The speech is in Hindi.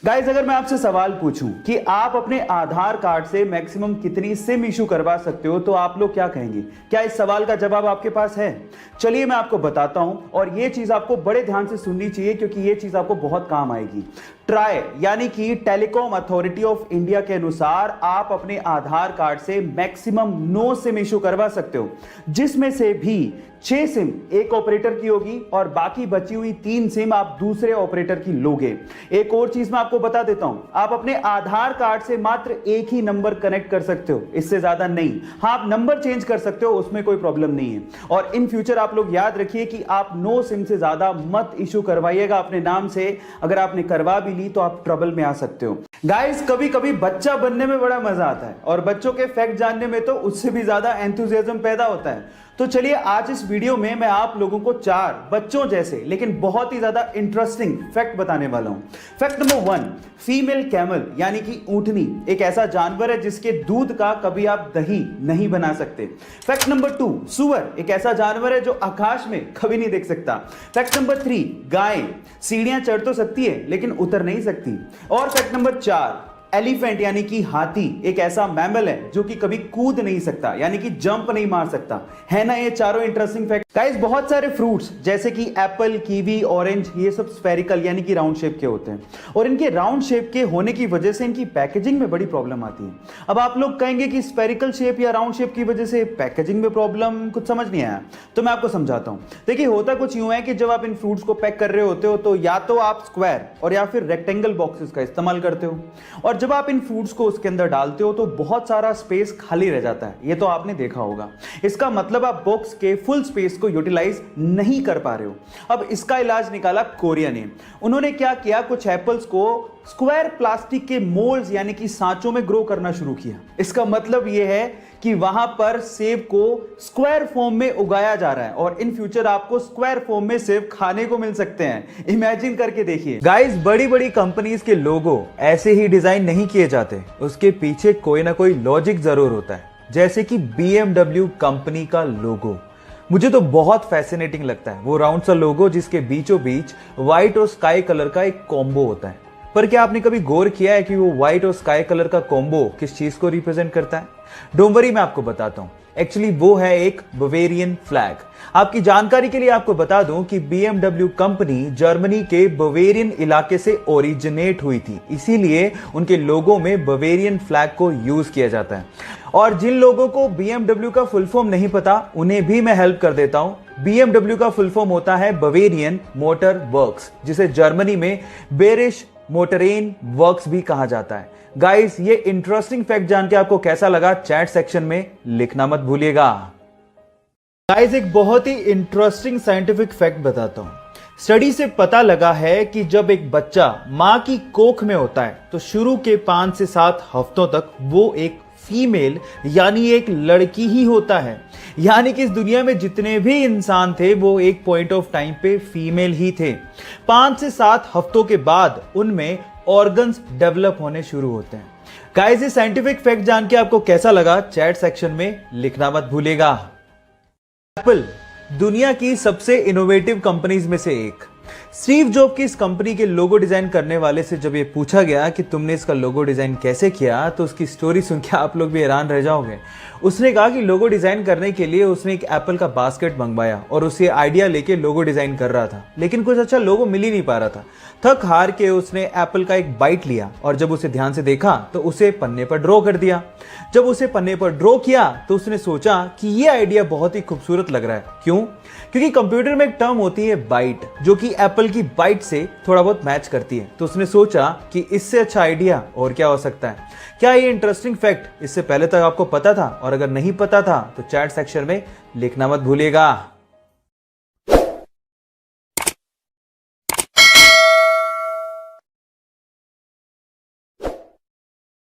गाइज अगर मैं आपसे सवाल पूछूं कि आप अपने आधार कार्ड से मैक्सिमम कितनी सिम इशू करवा सकते हो तो आप लोग क्या कहेंगे? क्या इस सवाल का जवाब आपके पास है? चलिए मैं आपको बताता हूं और ये चीज आपको बड़े ध्यान से सुननी चाहिए क्योंकि ये चीज आपको बहुत काम आएगी। ट्राई यानी कि टेलीकॉम अथॉरिटी ऑफ इंडिया के अनुसार आप अपने आधार कार्ड से मैक्सिमम 9 सिम इशू करवा सकते हो, जिसमें से भी 6 सिम एक ऑपरेटर की होगी और बाकी बची हुई 3 सिम आप दूसरे ऑपरेटर की लोगे। एक और चीज मैं आपको बता देता हूं, आप अपने आधार कार्ड से मात्र एक ही नंबर कनेक्ट कर सकते हो, इससे ज्यादा नहीं। हाँ, आप नंबर चेंज कर सकते हो, उसमें कोई प्रॉब्लम नहीं है। और इन फ्यूचर आप लोग याद रखिए कि आप 9 सिम से ज्यादा मत इशू करवाइएगा अपने नाम से। अगर आपने करवा भी ली तो आप ट्रबल में आ सकते हो। गाइस कभी कभी बच्चा बनने में बड़ा मजा आता है और बच्चों के फैक्ट जानने में तो उससे भी ज्यादा एंथुसियाज्म पैदा होता है। तो चलिए आज इस वीडियो में मैं आप लोगों को 4 बच्चों जैसे लेकिन बहुत ही ज्यादा इंटरेस्टिंग फैक्ट बताने वाला हूं। फैक्ट नंबर 1, फीमेल कैमल यानी कि ऊंटनी एक ऐसा जानवर है जिसके दूध का कभी आप दही नहीं बना सकते। फैक्ट नंबर 2, सुअर एक ऐसा जानवर है जो आकाश में कभी नहीं देख सकता। फैक्ट नंबर 3, गाय सीढ़ियां चढ़ तो सकती है लेकिन उतर नहीं सकती। और फैक्ट नंबर 4, एलिफेंट यानी कि हाथी एक ऐसा मैमल है जो कि कभी कूद नहीं सकता यानी कि जंप नहीं मार सकता। है ना ये चारों इंटरेस्टिंग फैक्ट। गाइस बहुत सारे फ्रूट्स जैसे कि एप्पल, कीवी, ऑरेंज ये सब स्फेरिकल यानी कि राउंड शेप के होते हैं और इनके राउंड शेप के होने की वजह से इनकी पैकेजिंग में बड़ी प्रॉब्लम आती है। अब आप लोग कहेंगे कि स्फेरिकल शेप या राउंड शेप की वजह से पैकेजिंग में प्रॉब्लम, कुछ समझ नहीं आया तो मैं आपको समझाता हूं। देखिए होता कुछ यूं है कि जब आप इन फ्रूट्स को पैक कर रहे होते हो तो या तो आप स्क्वायर और या फिर रेक्टेंगल बॉक्सेस का इस्तेमाल करते हो और जब आप इन फ्रूट्स को उसके अंदर डालते हो तो बहुत सारा स्पेस खाली रह जाता है। ये तो आपने देखा होगा। इसका मतलब आप बॉक्स के फुल स्पेस को यूटिलाइज नहीं कर पा रहे हो। अब इसका इलाज निकाला कोरिया ने। उन्होंने क्या किया, कुछ एप्पल्स को स्क्वायर प्लास्टिक के मोल्ड्स यानी कि सांचों में ग्रो करना शुरू किया। इसका मतलब यह है कि वहां पर सेब को स्क्वायर फॉर्म में उगाया जा रहा है और इन फ्यूचर आपको स्क्वायर फॉर्म में सेब खाने को मिल सकते हैं। इमेजिन करके देखिए। गाइस बड़ी बड़ी कंपनीज के लोगो ऐसे ही डिजाइन नहीं किए जाते, उसके पीछे कोई ना कोई लॉजिक जरूर होता है। जैसे कि BMW कंपनी का लोगो मुझे तो बहुत फैसिनेटिंग लगता है। वो राउंड सा लोगो जिसके बीचों बीच व्हाइट और स्काई कलर का एक कॉम्बो होता है। पर क्या आपने कभी गौर किया है कि वो व्हाइट और स्काई कलर का कॉम्बो किस चीज को रिप्रेजेंट करता है? डोंट वरी, मैं आपको बताता हूं। एक्चुअली वो है एक बवेरियन फ्लैग। आपकी जानकारी के लिए आपको बता दूं कि BMW कंपनी जर्मनी के बवेरियन इलाके से ओरिजिनेट हुई थी, इसीलिए उनके लोगों में बवेरियन फ्लैग को यूज किया जाता है। और जिन लोगों को BMW का फुल फॉर्म नहीं पता उन्हें भी मैं हेल्प कर देता हूं। BMW का फुल फॉर्म होता है बवेरियन मोटर वर्क्स, जिसे जर्मनी में बेरिश मोटरेन वर्क्स भी कहा जाता है। गाइस ये इंटरेस्टिंग फैक्ट जान के आपको कैसा लगा चैट सेक्शन में लिखना मत भूलिएगा। गाइस एक बहुत ही इंटरेस्टिंग साइंटिफिक फैक्ट बताता हूं। स्टडी से पता लगा है कि जब एक बच्चा मां की कोख में होता है तो शुरू के 5 से 7 हफ्तों तक वो एक फीमेल यानी एक लड़की ही होता है। यानी कि इस दुनिया में जितने भी इंसान थे वो एक पॉइंट ऑफ टाइम पे फीमेल ही थे। 5 से 7 हफ्तों के बाद उनमें ऑर्गन्स डेवलप होने शुरू होते हैं। गाइस ये साइंटिफिक फैक्ट जान के आपको कैसा लगा चैट सेक्शन में लिखना मत भूलिएगा। एप्पल दुनिया की सबसे इनोवेटिव कंपनीज में से एक। स्टीव जॉब की इस कंपनी के लोगो डिजाइन करने वाले से जब ये पूछा गया कि तुमने इसका लोगो डिजाइन कैसे किया तो उसकी स्टोरी सुन के आप लोग भी हैरान रह जाओगे। उसने कहा कि लोगो डिजाइन करने के लिए उसने एक एप्पल का बास्केट मंगवाया और उसे आइडिया लेके लोगो डिजाइन कर रहा था, लेकिन कुछ अच्छा लोगो मिल ही नहीं पा रहा था। थक हार के उसने एप्पल का एक बाइट लिया और जब उसे ध्यान से देखा तो उसे पन्ने पर ड्रॉ कर दिया। जब उसे पन्ने पर ड्रॉ किया तो उसने सोचा कि यह आइडिया बहुत ही खूबसूरत लग रहा है। क्यों? क्योंकि कंप्यूटर में एक टर्म होती है बाइट, जो कि एप्पल की बाइट से थोड़ा बहुत मैच करती है। तो उसने सोचा कि इससे अच्छा आइडिया और क्या हो सकता है। क्या ये इंटरेस्टिंग फैक्ट इससे पहले तक आपको पता था? और अगर नहीं पता था तो चैट सेक्शन में लिखना मत भूलिएगा।